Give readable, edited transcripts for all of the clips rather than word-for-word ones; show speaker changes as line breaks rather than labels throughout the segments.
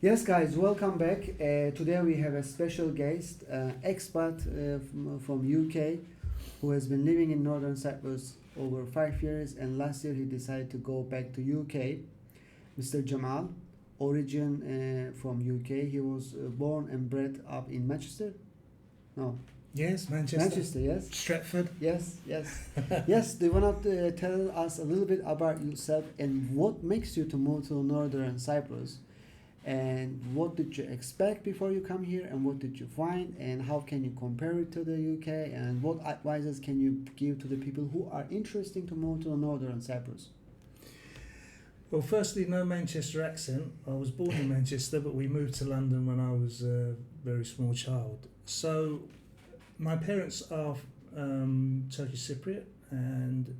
Yes, guys, welcome back. Today we have a special guest, expat from UK, who has been living in Northern Cyprus over 5 years, and last year he decided to go back to UK. Mr. Cemal, origin from UK. He was born and bred up in Manchester. No,
Yes, Manchester.
Manchester. Yes.
Stratford.
Yes, yes, yes. Do you want to tell us a little bit about yourself and what makes you to move to Northern Cyprus? And what did you expect before you come here, and what did you find, and how can you compare it to the UK, and what advices can you give to the people who are interested to move to Northern Cyprus?
Well, firstly, no Manchester accent. I was born in Manchester, but we moved to London when I was a very small child. So, my parents are Turkish Cypriot, and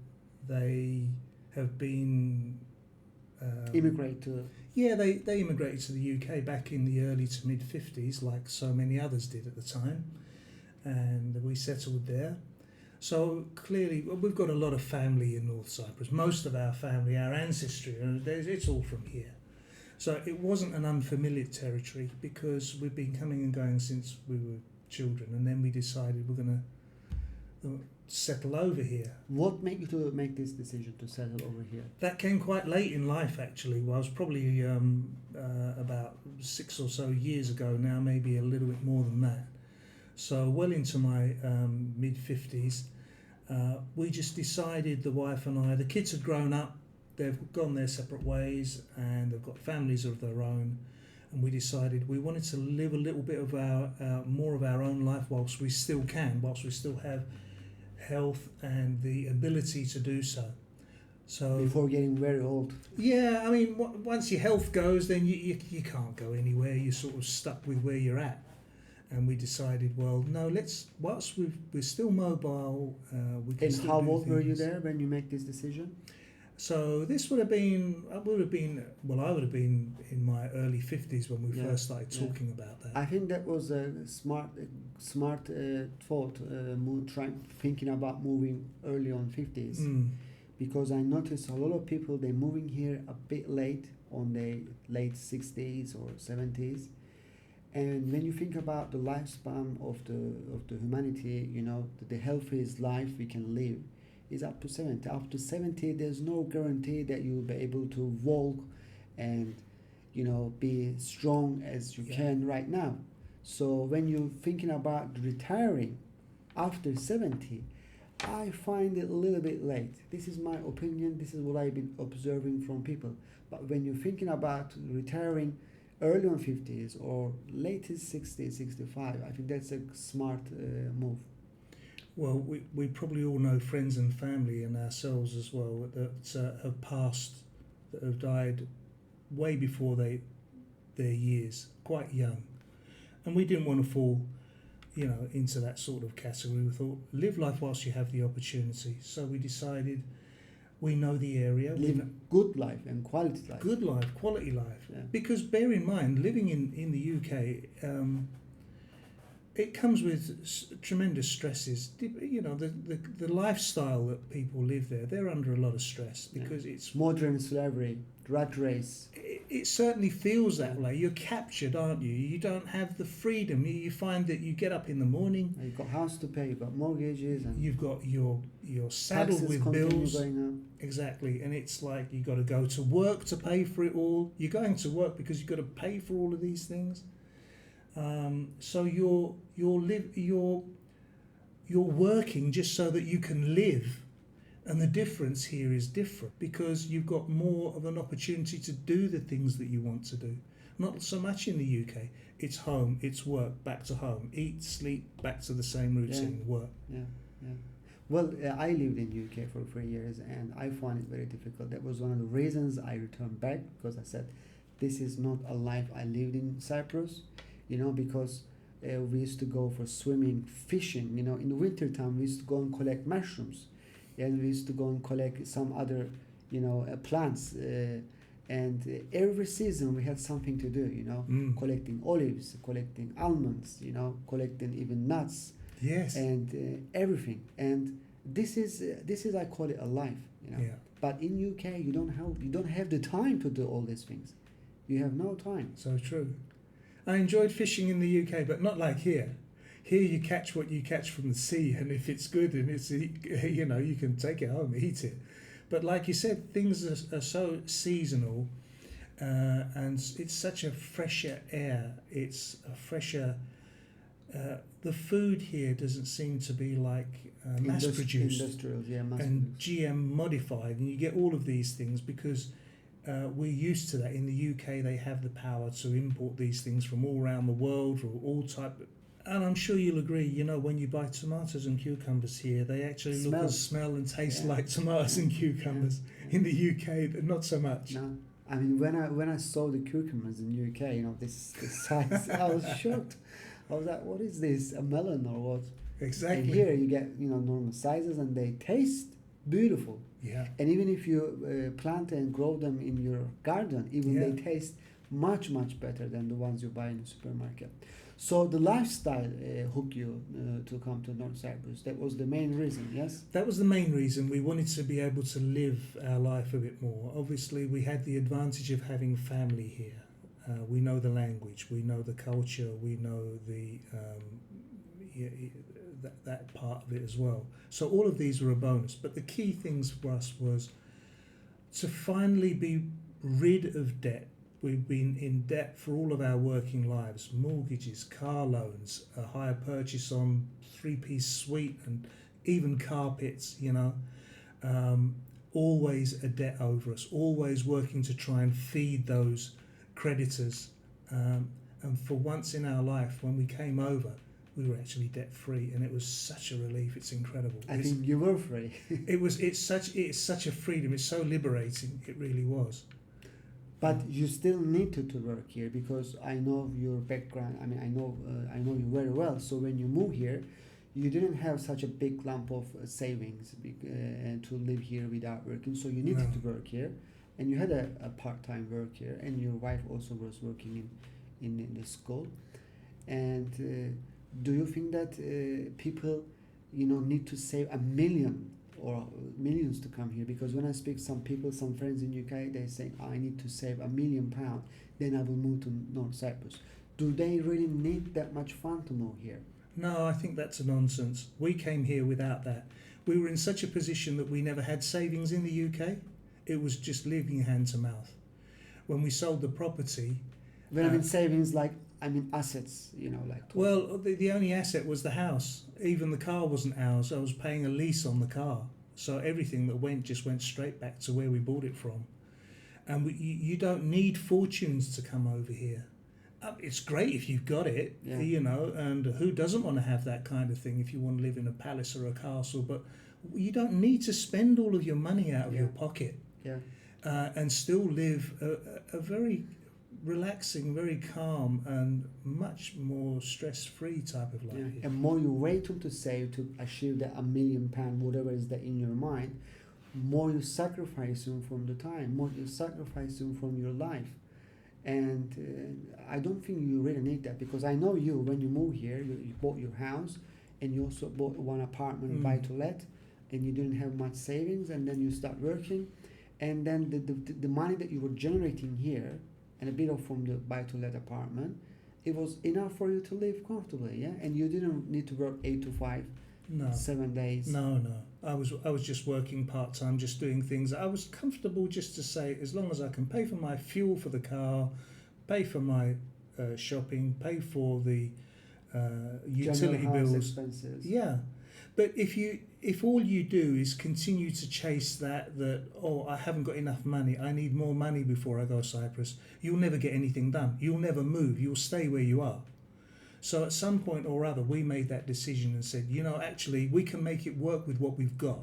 they have been
Immigrate to.
Yeah, they immigrated to the UK back in the early to mid 50s, like so many others did at the time, and we settled there. So clearly, we've got a lot of family in North Cyprus. Most of our family, our ancestry, it's all from here. So it wasn't an unfamiliar territory because we've been coming and going since we were children, and then we decided we're going to settle over here.
What made you to make this decision to settle over here?
That came quite late in life, actually. Well, I was probably about 6 or so years ago now, maybe a little bit more than that. So well into my mid-50s, we just decided, the wife and I, the kids had grown up, they've gone their separate ways, and they've got families of their own, and we decided we wanted to live a little bit of our more of our own life whilst we still can, whilst we still have health and the ability to do so. So
before getting very old.
Yeah, I mean, once your health goes, then you can't go anywhere. You're sort of stuck with where you're at. And we decided, well, no, whilst we're still mobile, we can.
And
still
how
do
old were you
things.
there when you make this decision?
So this would have been, I would have been in my early 50s when we first started talking about that.
I think that was a smart thought, thinking about moving early on 50s. Because I noticed a lot of people, they're moving here a bit late, on the late 60s or 70s. And when you think about the lifespan of the humanity, the healthiest life we can live is up to 70. Up to 70, there's no guarantee that you'll be able to walk and, be strong as you can right now. So when you're thinking about retiring after 70, I find it a little bit late. This is my opinion. This is what I've been observing from people. But when you're thinking about retiring early on 50s or latest 60, 65, I think that's a smart move.
Well, we probably all know friends and family and ourselves as well that have passed, that have died way before their years, quite young. And we didn't want to fall, into that sort of category. We thought, live life whilst you have the opportunity. So we decided, we know the area.
Live good life and quality life.
Good life, quality life.
Yeah.
Because bear in mind, living in the UK, it comes with tremendous stresses. The lifestyle that people live there, they're under a lot of stress because it's
modern slavery, rat race.
It certainly feels that way. You're captured, aren't you? You don't have the freedom. You find that you get up in the morning.
You've got house to pay. You've got mortgages, and
you've got you're saddled with bills.
Going up.
Exactly, and it's like you got to go to work to pay for it all. You're going to work because you've got to pay for all of these things. So you're working just so that you can live, and the difference here is different because you've got more of an opportunity to do the things that you want to do. Not so much in the UK. It's home, it's work, back to home, eat, sleep, back to the same routine, work.
Yeah. Well, I lived in UK for 3 years, and I found it very difficult. That was one of the reasons I returned back, because I said, this is not a life I lived in Cyprus. Because we used to go for swimming, fishing. In the winter time, we used to go and collect mushrooms, and we used to go and collect some other, plants. And every season we had something to do. Collecting olives, collecting almonds, collecting even nuts.
Yes.
And everything. And this is I call it a life.
Yeah.
But in UK, you don't have the time to do all these things. You have no time.
So true. I enjoyed fishing in the UK, but not like here. Here you catch what you catch from the sea, and if it's good and it's, you know, you can take it home, eat it. But like you said, things are so seasonal, and it's such a fresher air. It's a fresher. The food here doesn't seem to be like mass produced and GM modified, and you get all of these things because we're used to that. In the UK, they have the power to import these things from all around the world, from all type. And I'm sure you'll agree, you know, when you buy tomatoes and cucumbers here, they actually look and smell and taste like tomatoes and cucumbers. In the UK, but not so much.
No, I mean when I saw the cucumbers in the UK, you know, this size, I was shocked. I was like, what is this, a melon or what?
Exactly.
And here you get, you know, normal sizes and they taste beautiful.
Yeah.
And even if you plant and grow them in your garden, even they taste much better than the ones you buy in the supermarket. So the lifestyle hooked you to come to North Cyprus. That was the main reason, yes?
That was the main reason. We wanted to be able to live our life a bit more. Obviously, we had the advantage of having family here. We know the language, we know the culture, we know the that part of it as well. So all of these were a bonus. But the key things for us was to finally be rid of debt. We've been in debt for all of our working lives, mortgages, car loans, a hire purchase on 3-piece suite and even carpets, you know. Always a debt over us, always working to try and feed those creditors. And for once in our life, when we came over, we were actually debt free, and it was such a relief. It's incredible.
I think you were free.
It's such a freedom. It's so liberating. It really was.
But you still needed to work here because I know your background. I mean, I know you very well. So when you move here, you didn't have such a big lump of savings to live here without working. So you needed to work here, and you had a part-time work here, and your wife also was working in the school. And do you think that people, you know, need to save $1 million or millions to come here? Because when I speak some people, some friends in UK, they say, I need to save £1 million, then I will move to North Cyprus. Do they really need that much fun to move here?
No, I think that's a nonsense. We came here without that. We were in such a position that we never had savings in the UK. It was just living hand to mouth. When we sold the property...
When I mean savings, like, I mean assets, you know, like...
Well, the only asset was the house. Even the car wasn't ours. I was paying a lease on the car. So everything that went just went straight back to where we bought it from. And you don't need fortunes to come over here. It's great if you've got it, you know, and who doesn't want to have that kind of thing if you want to live in a palace or a castle, but you don't need to spend all of your money out of your pocket and still live a very relaxing, very calm and much more stress-free type of life.
And more you wait to save to achieve that £1 million, whatever is that in your mind, more you sacrificing from the time, more you sacrificing from your life. And I don't think you really need that, because I know you, when you move here, you bought your house and you also bought one apartment buy to let, and you didn't have much savings, and then you start working, and then the money that you were generating here and a bit of from the buy to let apartment, it was enough for you to live comfortably, and you didn't need to work 8 to 5, 7 days.
No. I was just working part-time, just doing things. I was comfortable just to say, as long as I can pay for my fuel for the car, pay for my shopping, pay for the utility bills,
expenses.
But if all you do is continue to chase that I haven't got enough money, I need more money before I go to Cyprus, you'll never get anything done. You'll never move. You'll stay where you are. So at some point or other, we made that decision and said, you know, actually, we can make it work with what we've got.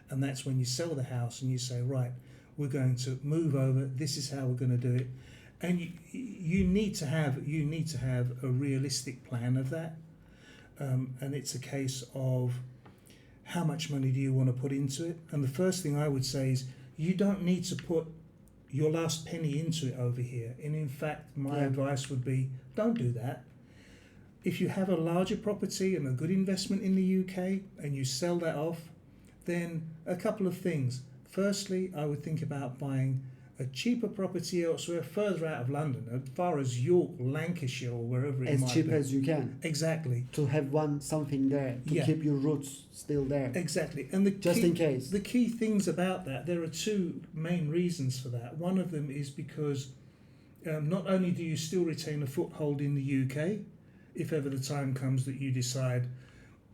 And that's when you sell the house and you say, right, we're going to move over. This is how we're going to do it. And you need to have a realistic plan of that. And it's a case of how much money do you want to put into it? And the first thing I would say is you don't need to put your last penny into it over here. And in fact, my advice would be, don't do that. If you have a larger property and a good investment in the UK and you sell that off, then a couple of things. Firstly, I would think about buying a cheaper property elsewhere, further out of London, as far as York, Lancashire, or wherever it might be.
As cheap as you can.
Exactly.
To have something there, to keep your roots still there.
Exactly. And in case. The key things about that, there are two main reasons for that. One of them is because not only do you still retain a foothold in the UK, if ever the time comes that you decide,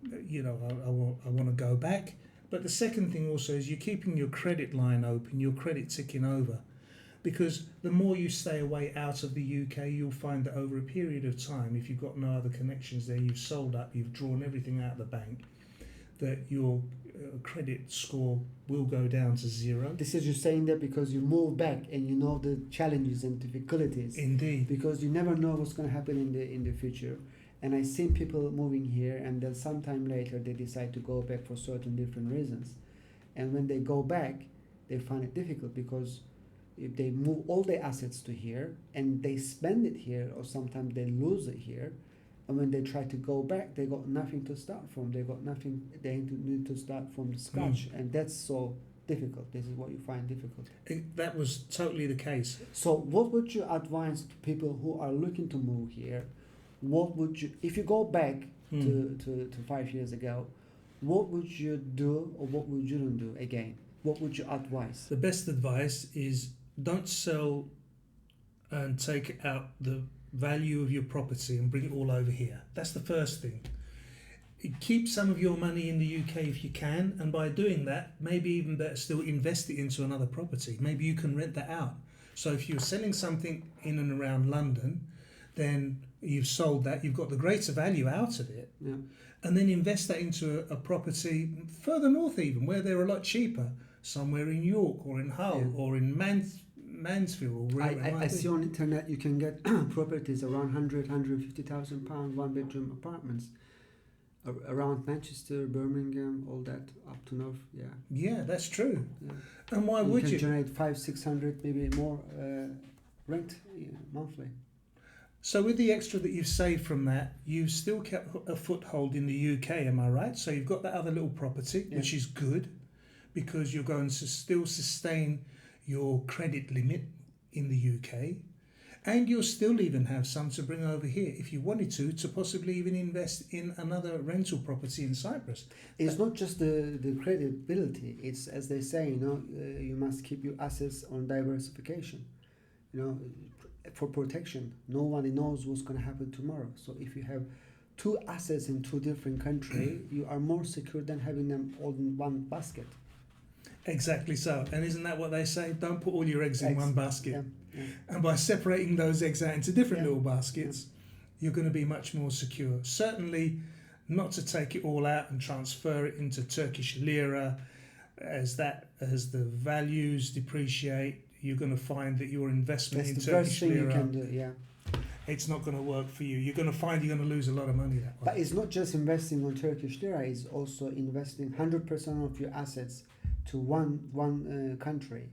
I want to go back. But the second thing also is you're keeping your credit line open, your credit ticking over. Because the more you stay away out of the UK, you'll find that over a period of time, if you've got no other connections there, you've sold up, you've drawn everything out of the bank, that your credit score will go down to zero.
This is you saying that because you move back and you know the challenges and difficulties.
Indeed.
Because you never know what's going to happen in the future. And I've seen people moving here, and then sometime later they decide to go back for certain different reasons. And when they go back, they find it difficult because if they move all their assets to here and they spend it here, or sometimes they lose it here, and when they try to go back, they got nothing to start from. They got nothing. They need to start from the scratch, and that's so difficult. This is what you find difficult.
That was totally the case.
So, what would you advise to people who are looking to move here? What would you, if you go back to 5 years ago, what would you do or what would you not do again? What would you advise?
The best advice is don't sell and take out the value of your property and bring it all over here. That's the first thing. Keep some of your money in the UK if you can, and by doing that, maybe even better still, invest it into another property. Maybe you can rent that out. So if you're selling something in and around London, then you've sold that, you've got the greater value out of it, and then invest that into a property further north even, where they're a lot cheaper, somewhere in York or in Hull or in Mansfield or wherever it might
I
be.
see on internet you can get properties around 150,000 pounds, one bedroom apartments around Manchester, Birmingham, all that up to north.
Yeah, that's true. And why would you?
You can generate 500-600 maybe more rent monthly.
So with the extra that you've saved from that, you've still kept a foothold in the UK, am I right? So you've got that other little property, which is good, because you're going to still sustain your credit limit in the UK, and you'll still even have some to bring over here if you wanted to possibly even invest in another rental property in Cyprus.
It's not just the credibility, it's, as they say, you must keep your assets on diversification, for protection. Nobody knows what's going to happen tomorrow. So if you have two assets in two different countries, you are more secure than having them all in one basket.
Exactly so. And isn't that what they say? Don't put all your eggs in one basket.
Yeah.
And by separating those eggs out into different little baskets, you're going to be much more secure. Certainly not to take it all out and transfer it into Turkish lira. As the values depreciate, you're going to find that your investment in Turkish lira,
you can do,
it's not going to work for you. You're going to find you're going to lose a lot of money that way.
But it's not just investing on Turkish lira, it's also investing 100% of your assets to one country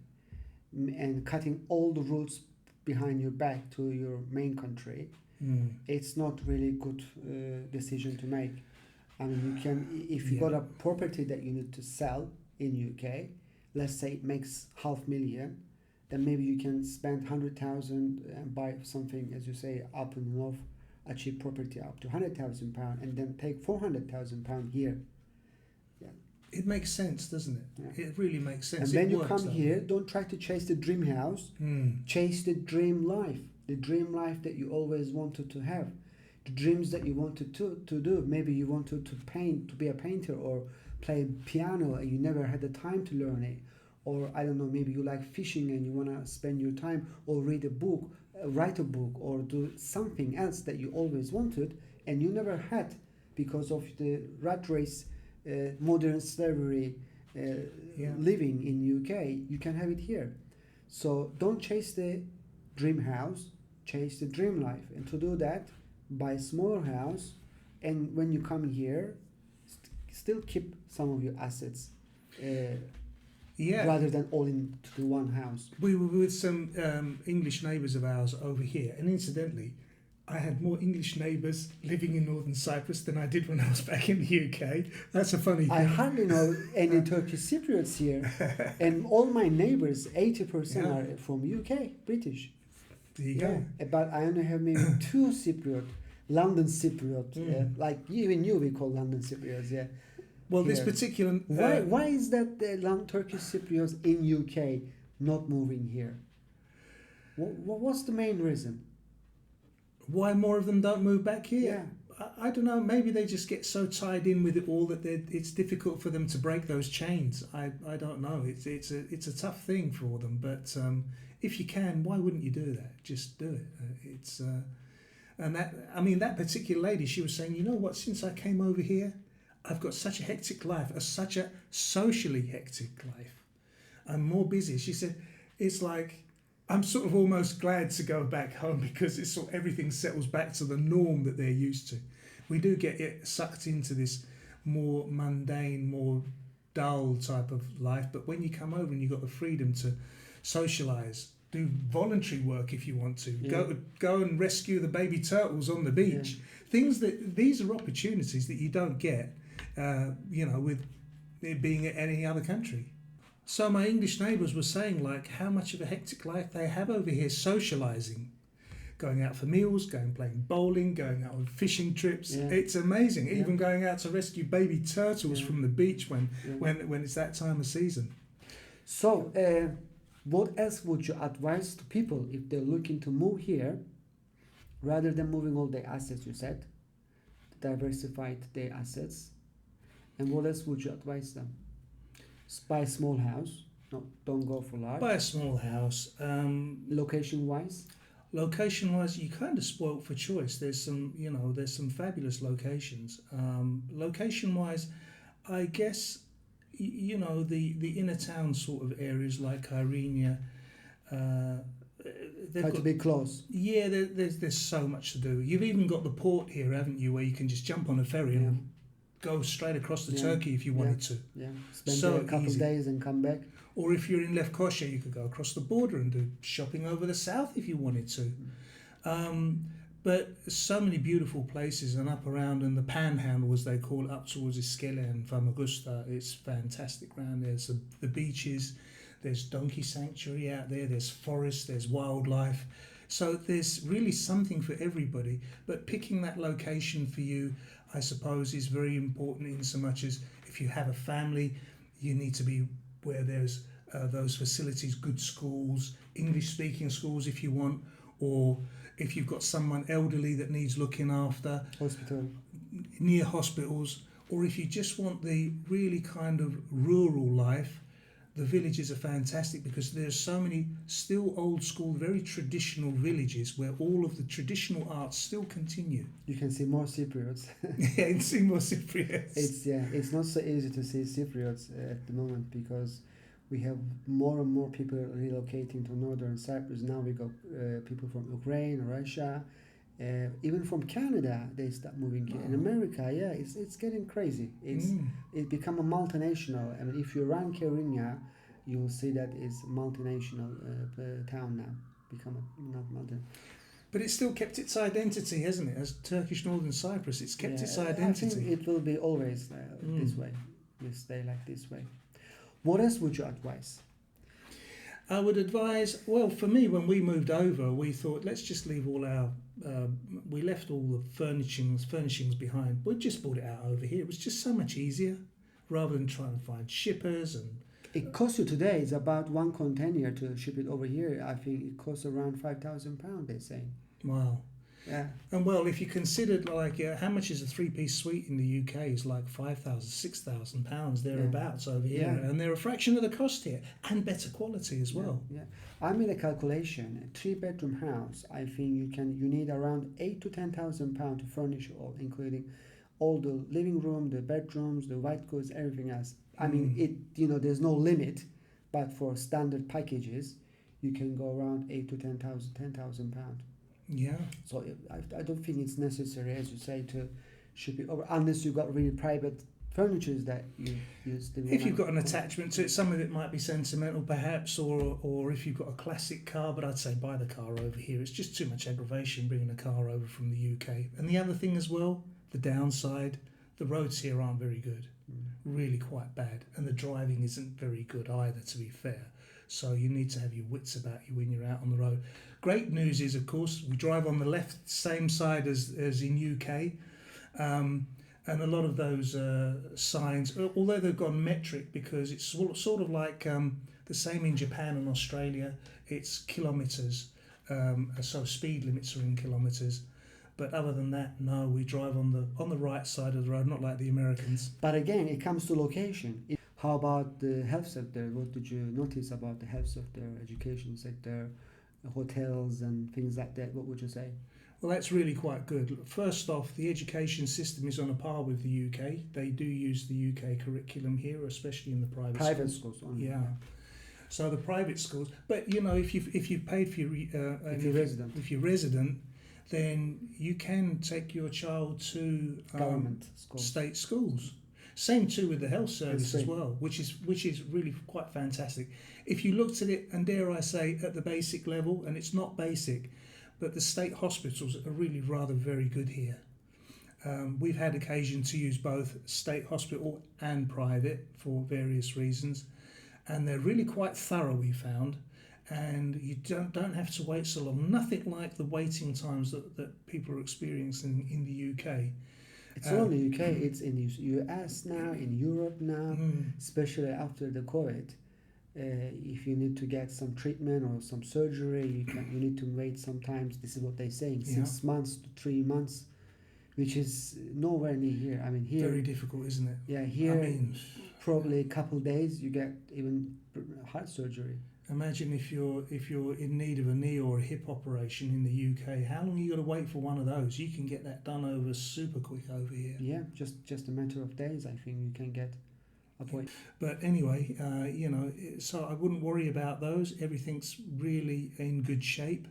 and cutting all the routes behind your back to your main country. It's not really good decision to make. I mean, you can, if you got a property that you need to sell in UK, let's say it makes 500,000, then maybe you can spend 100,000 and buy something, as you say, up in the north, a cheap property up to £100,000, and then take £400,000 here.
It makes sense, doesn't it? It really makes sense.
And when you come here, don't try to chase the dream house. Chase the dream life. The dream life that you always wanted to have. The dreams that you wanted to do. Maybe you wanted to paint, to be a painter, or play piano and you never had the time to learn it. Or, I don't know, maybe you like fishing and you want to spend your time or read a book, write a book, or do something else that you always wanted and you never had because of the rat race, modern slavery living in UK. You can have it here. So don't chase the dream house, chase the dream life. And to do that, buy a smaller house, and when you come here, still keep some of your assets rather than all into one house.
We were with some English neighbours of ours over here, and incidentally, I had more English neighbours living in Northern Cyprus than I did when I was back in the UK. That's a funny thing.
I hardly know any Turkish Cypriots here, and all my neighbors, 80% are from UK, British.
There you go.
But I only have maybe 2 Cypriot, London Cypriot, like even you we call London Cypriots, yeah.
Well,
here.
this particular...
why is that the Turkish Cypriots in UK not moving here? What's the main reason?
Why more of them don't move back here?
Yeah.
I don't know. Maybe they just get so tied in with it all that it's difficult for them to break those chains. I don't know. It's a tough thing for them. But if you can, why wouldn't you do that? Just do it. And that particular lady, she was saying, you know what? Since I came over here, I've got such a hectic life, such a socially hectic life. I'm more busy. She said, it's like, I'm sort of almost glad to go back home because it's sort of everything settles back to the norm that they're used to. We do get sucked into this more mundane, more dull type of life, but when you come over and you've got the freedom to socialise, do voluntary work if you want to, go and rescue the baby turtles on the beach, these are opportunities that you don't get, with it being in any other country. So my English neighbours were saying like how much of a hectic life they have over here socialising, going out for meals, playing bowling, going out on fishing trips. Yeah. It's amazing. Yeah. Even going out to rescue baby turtles from the beach when it's that time of season.
So what else would you advise to people if they're looking to move here rather than moving all their assets, you said, diversified their assets? And what else would you advise them? Buy a small house. No, don't go for large.
Buy a small house.
Location-wise?
Location-wise, you're kind of spoilt for choice. There's some fabulous locations. Location-wise, I guess, the inner town sort of areas like Kyrenia.
Have to be close.
Yeah, there's so much to do. You've even got the port here, haven't you, where you can just jump on a ferry and go straight across to Turkey if you wanted to.
Yeah, spend a couple of days and come back.
Or if you're in Lefkoşa, you could go across the border and do shopping over the south if you wanted to. But so many beautiful places and up around, and the Panhandle, as they call it, up towards Iskele and Famagusta, it's fantastic around there. So the beaches, there's donkey sanctuary out there, there's forest, there's wildlife. So there's really something for everybody. But picking that location for you, I suppose, is very important in so much as if you have a family, you need to be where there's those facilities, good schools, English-speaking schools if you want, or if you've got someone elderly that needs looking after, near hospitals, or if you just want the really kind of rural life, the villages are fantastic because there's so many still old school, very traditional villages where all of the traditional arts still continue.
You can see more Cypriots.
Yeah, you can see more Cypriots.
It's not so easy to see Cypriots at the moment because we have more and more people relocating to Northern Cyprus. Now we got people from Ukraine, Russia, even from Canada. They start moving here. In America, it's getting crazy. It become a multinational. I mean, if you run Kyrenia, you will see that it's a multinational town now. Become not multi.
But it's still kept its identity, hasn't it? As Turkish Northern Cyprus, it's kept its identity.
I think it will be always this way. Will stay like this way. What else would you advise?
I would advise, well, for me, when we moved over, we thought, let's just leave all our, we left all the furnishings behind. We just brought it out over here. It was just so much easier rather than trying to find shippers. And
it costs you today, it's about one container to ship it over here. I think it costs around £5,000, they're saying.
Wow.
Yeah.
And well, if you considered like how much is a 3-piece suite in the UK is like £5,000, £6,000 thereabouts over here, and they're a fraction of the cost here and better quality as well.
Yeah. I made a calculation. A 3-bedroom house, I think you need around £8,000 to £10,000 to furnish all, including all the living room, the bedrooms, the white goods, everything else. I mean, there's no limit, but for standard packages, you can go around £8,000 to £10,000.
Yeah.
So I don't think it's necessary, as you say, to ship it over unless you got really private furniture that you still
If you've got an
want?
attachment to it, some of it might be sentimental perhaps, or if you've got a classic car, but I'd say buy the car over here. It's just too much aggravation bringing a car over from the UK. And the other thing as well, the downside, the roads here aren't very good, really quite bad. And the driving isn't very good either, to be fair. So you need to have your wits about you when you're out on the road. Great news is, of course, we drive on the left, same side as in UK. And a lot of those signs, although they've gone metric, because it's sort of like the same in Japan and Australia, it's kilometres, so speed limits are in kilometres. But other than that, no, we drive on the right side of the road, not like the Americans.
But again, it comes to location. How about the health sector? What did you notice about the health sector, education sector, hotels and things like that? What would you say?
Well, that's really quite good. First off, the education system is on a par with the UK. They do use the UK curriculum here, especially in the private schools.
Only.
Yeah. So the private schools, but you know, if you've paid for your if you're resident, then you can take your child to
government schools,
state schools. Same too with the health service as well, which is really quite fantastic. If you looked at it, and dare I say, at the basic level, and it's not basic, but the state hospitals are really rather very good here. We've had occasion to use both state hospital and private for various reasons, and they're really quite thorough, we found, and you don't have to wait so long. Nothing like the waiting times that people are experiencing in the UK.
It's not only UK, it's in the US now, in Europe now, especially after the COVID. If you need to get some treatment or some surgery, you need to wait sometimes. This is what they're saying, 6 months to 3 months, which is nowhere near here. I mean, here
very difficult, isn't it?
Yeah, here probably a couple of days you get even heart surgery.
Imagine if you're in need of a knee or a hip operation in the UK. How long you got to wait for one of those? You can get that done over super quick over here.
Yeah, just a matter of days. I think you can get.
But anyway, you know, so I wouldn't worry about those. Everything's really in good shape.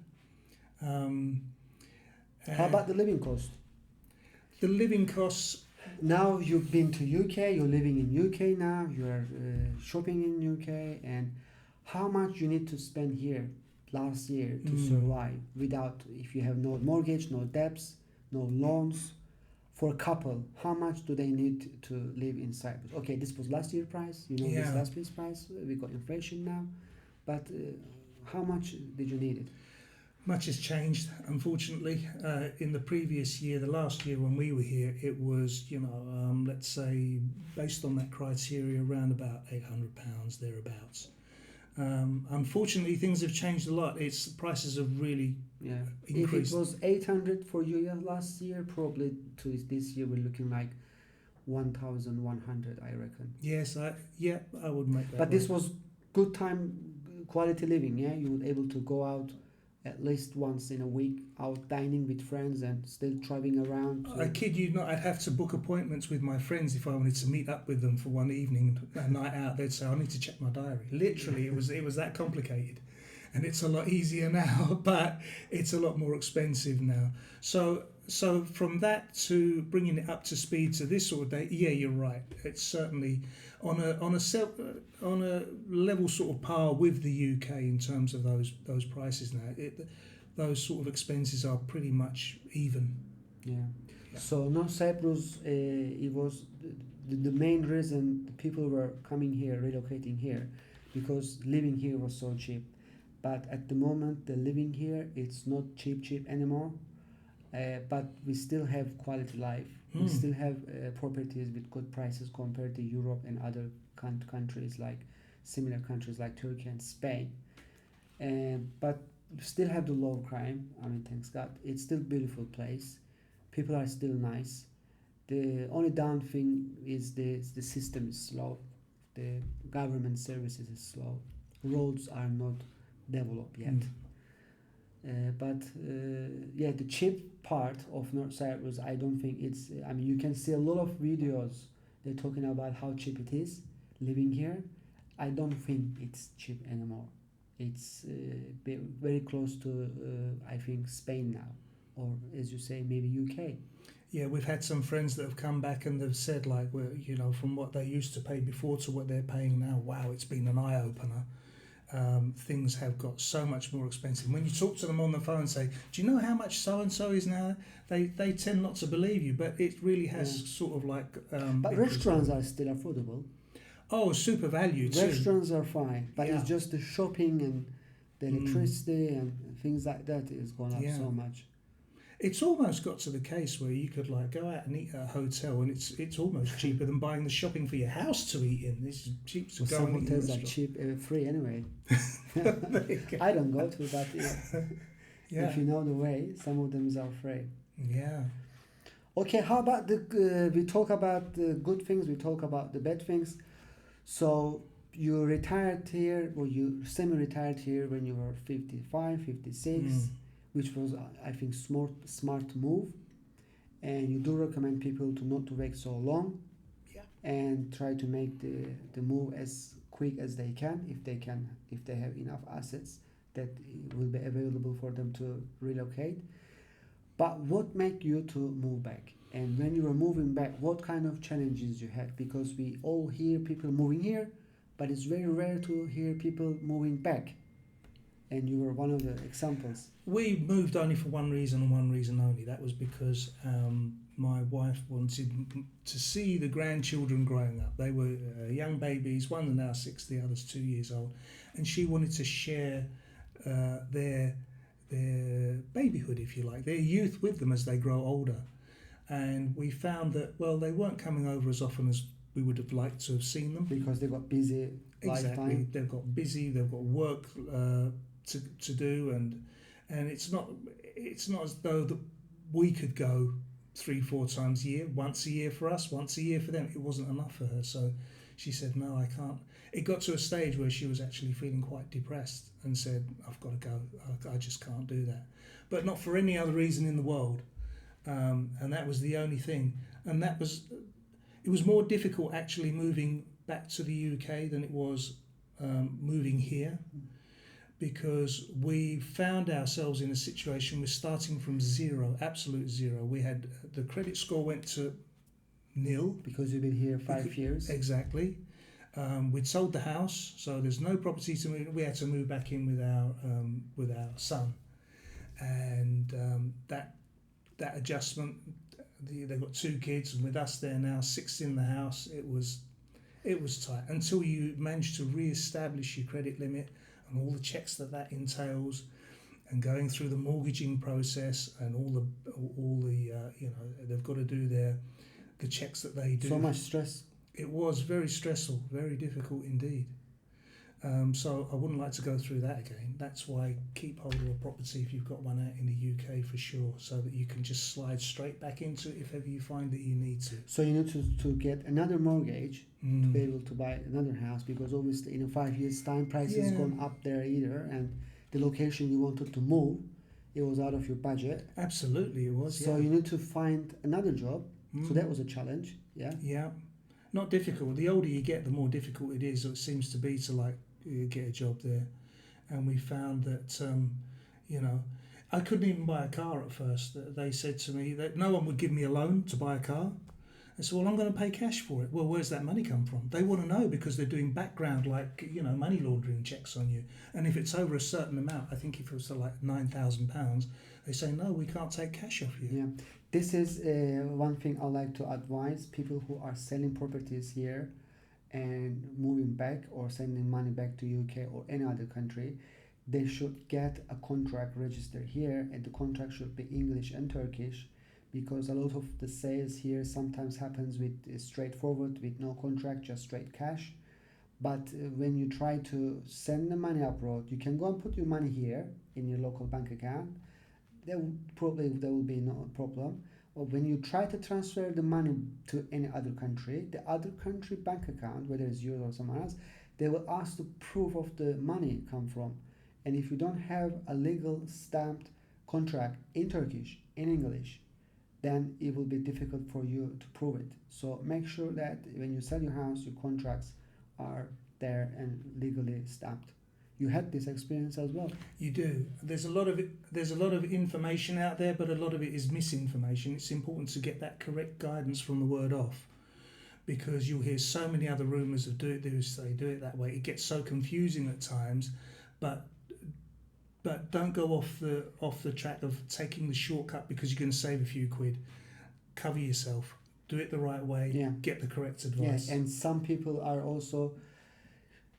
How about the living cost?
The living costs.
Now you've been to UK, you're living in UK now, you're shopping in UK, and how much you need to spend here last year to survive without, if you have no mortgage, no debts, no loans. For a couple, how much do they need to live in Cyprus? Okay, this was last year's price, this last year's price, we got inflation now, but how much did you need it?
Much has changed, unfortunately. In the previous year, the last year when we were here, it was, let's say, based on that criteria, around about £800, thereabouts. Unfortunately, things have changed a lot. Prices have really increased.
If it was 800 for you last year, probably to this year we're looking like 1,100, I reckon.
Yes, I would make that.
But this was good time, quality living. Yeah, you were able to go out at least once in a week, out dining with friends and still driving around.
I kid you not, I'd have to book appointments with my friends if I wanted to meet up with them for one evening, a night out. They'd say, I need to check my diary. Literally, it was that complicated. And it's a lot easier now, but it's a lot more expensive now. So from that to bringing it up to speed to this sort of date, yeah, you're right. It's certainly on a level sort of par with the UK in terms of those prices now. Those sort of expenses are pretty much even.
Yeah. So North Cyprus, it was the main reason people were coming here, relocating here, because living here was so cheap. But at the moment, the living here, it's not cheap anymore. But we still have quality life. We still have properties with good prices compared to Europe and other countries, like similar countries like Turkey and Spain. But we still have the low crime. I mean, thanks God. It's still a beautiful place. People are still nice. The only down thing is the system is slow. The government services is slow. Roads are not developed yet. The cheap part of North Cyprus, I don't think it's. I mean, you can see a lot of videos. They're talking about how cheap it is living here. I don't think it's cheap anymore. It's very close to, I think, Spain now, or as you say, maybe UK.
Yeah, we've had some friends that have come back and they've said, like, well, you know, from what they used to pay before to what they're paying now, wow, it's been an eye opener. Things have got so much more expensive. When you talk to them on the phone and say, do you know how much so and so is now? They tend not to believe you, but it really has sort of like.
But restaurants are still affordable.
Oh, super value too.
Restaurants are fine, but it's just the shopping and the electricity and things like that is going up so much.
It's almost got to the case where you could like go out and eat at a hotel, and it's almost cheaper than buying the shopping for your house to eat in. It's cheap to go and eat in a
hotels are cheap, free anyway. I don't go to that. Yeah. If you know the way, some of them are free.
Yeah.
Okay, how about we talk about the good things, we talk about the bad things. So you retired here, or you semi-retired here when you were 55, 56. Which was, I think, smart move, and you do recommend people to not to wait so long, and try to make the move as quick as they can, if they have enough assets that will be available for them to relocate. But what made you to move back? And when you were moving back, what kind of challenges you had? Because we all hear people moving here, but it's very rare to hear people moving back. And you were one of the examples.
We moved only for one reason and one reason only. That was because my wife wanted to see the grandchildren growing up. They were young babies. One's now 6, the other's 2 years old. And she wanted to share their babyhood, if you like, their youth with them as they grow older. And we found that, well, they weren't coming over as often as we would have liked to have seen them.
Because they got busy lifetime.
They've got busy, they've got work to do, and it's not as though that we could go 3-4 times a year. Once a year for us, once a year for them. It wasn't enough for her, so she said, no, I can't. It got to a stage where she was actually feeling quite depressed and said, I've got to go, I just can't do that. But not for any other reason in the world, and that was the only thing. And it was more difficult actually moving back to the UK than it was moving here, because we found ourselves in a situation, we're starting from zero, absolute zero. We had, the credit score went to nil.
Because you've been here 5 years.
Exactly. We'd sold the house, so there's no property to move. We had to move back in with our son. And that adjustment, they've got 2 kids, and with us there now, 6 in the house, it was tight. Until you manage to re-establish your credit limit, and all the checks that entails, and going through the mortgaging process, and all the they've got to do the checks that they do.
So much stress.
It was very stressful, very difficult indeed. So I wouldn't like to go through that again. That's why keep hold of a property if you've got one out in the UK for sure, so that you can just slide straight back into it if ever you find that you need to.
So you need to get another mortgage to be able to buy another house, because obviously in 5 years' time prices gone up there either, and the location you wanted to move, it was out of your budget.
Absolutely, it was.
So you need to find another job. So that was a challenge. Yeah.
Not difficult. The older you get, the more difficult it is. It seems to be to get a job there. And we found that I couldn't even buy a car at first. They said to me that no one would give me a loan to buy a car. I said, well, I'm going to pay cash for it. Well, where's that money come from? They want to know, because they're doing background, money laundering checks on you. And if it's over a certain amount, I think if it was £9,000, they say, no, we can't take cash off you.
Yeah. This is one thing I like to advise people who are selling properties here and moving back, or sending money back to UK or any other country. They should get a contract registered here, and the contract should be English and Turkish, because a lot of the sales here sometimes happens with straightforward, with no contract, just straight cash. But when you try to send the money abroad, you can go and put your money here in your local bank account. There will be no problem. Or when you try to transfer the money to any other country, the other country bank account, whether it's yours or someone else, they will ask the proof of the money come from. And if you don't have a legal stamped contract in Turkish, in English, then it will be difficult for you to prove it. So make sure that when you sell your house, your contracts are there and legally stamped. you had this experience as well.
You do. There's a lot of information out there, but a lot of it is misinformation. It's important to get that correct guidance from the word off, because you'll hear so many other rumours of do it that way. It gets so confusing at times, but don't go off the track of taking the shortcut because you're going to save a few quid. Cover yourself. Do it the right way.
Yeah.
Get the correct advice.
Yeah, and some people are also,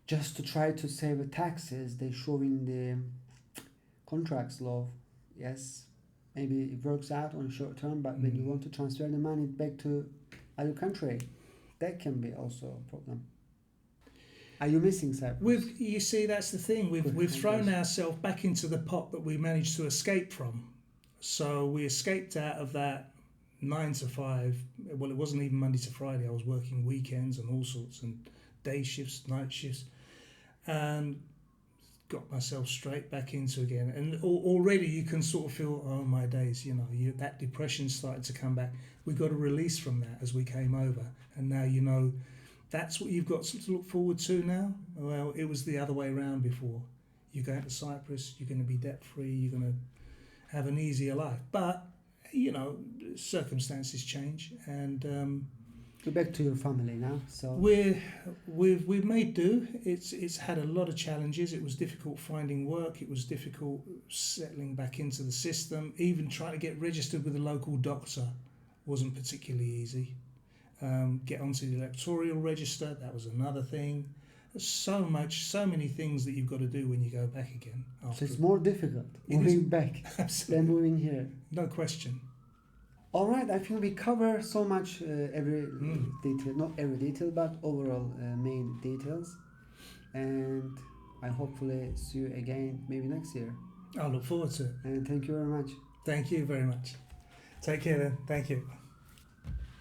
just to try to save the taxes, they show in the contracts law. Yes, maybe it works out on short term, but when you want to transfer the money back to other country, that can be also a problem. Are you missing Cyprus?
You see, that's the thing. We've thrown ourselves back into the pot that we managed to escape from. So we escaped out of that 9 to 5. Well, it wasn't even Monday to Friday. I was working weekends and all sorts, and day shifts, night shifts, and got myself straight back into again. And already you can sort of feel, oh my days, that depression started to come back. We got a release from that as we came over, and now that's what you've got to look forward to now. Well, it was the other way around before. You go out to Cyprus, you're going to be debt free, you're going to have an easier life, but circumstances change, and
go back to your family now. So
we've made do. It's had a lot of challenges. It was difficult finding work. It was difficult settling back into the system. Even trying to get registered with a local doctor wasn't particularly easy. Get onto the electoral register, that was another thing. There's so many things that you've got to do when you go back again.
So it's more difficult moving back than moving here.
No question.
All right, I think we cover so much every detail, not every detail, but overall main details. And I hopefully see you again maybe next year.
I look forward to it.
And thank you very much.
Thank you very much. Take care then. Thank you.